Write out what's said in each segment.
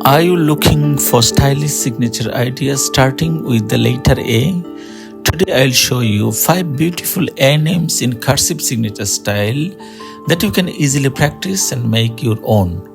Are you looking for stylish signature ideas starting with the letter A? Today I'll show you 5 beautiful A names in cursive signature style that you can easily practice and make your own.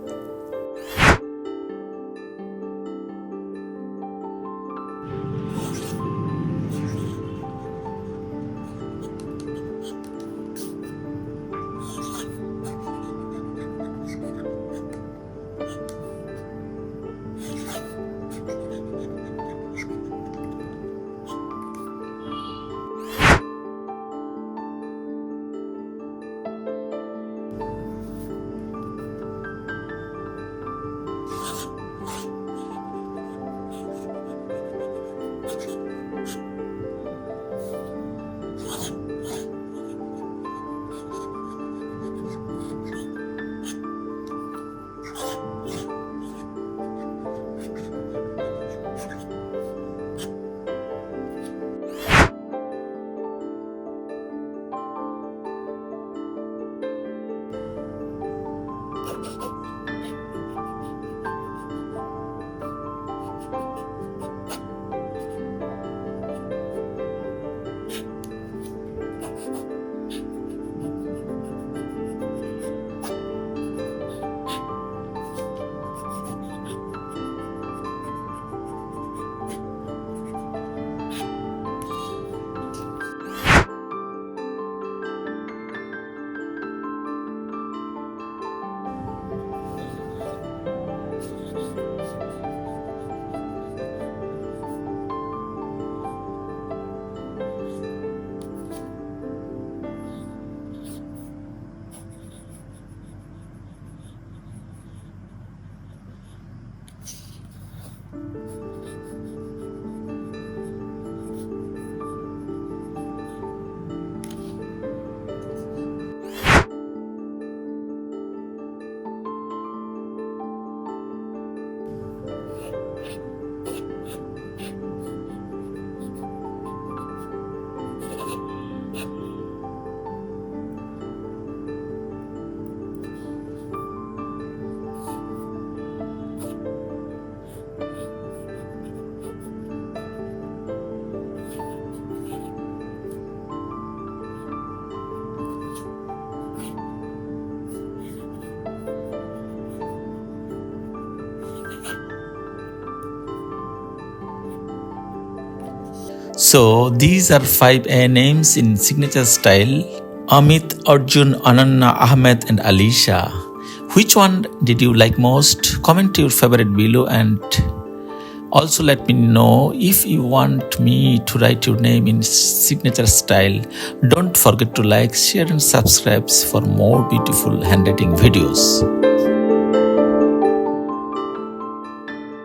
So these are 5 A names in signature style: Amit, Arjun, Ananya, Ahmed and Alisha. Which one did you like most? Comment your favorite below and also let me know if you want me to write your name in signature style. Don't forget to like, share and subscribe for more beautiful handwriting videos.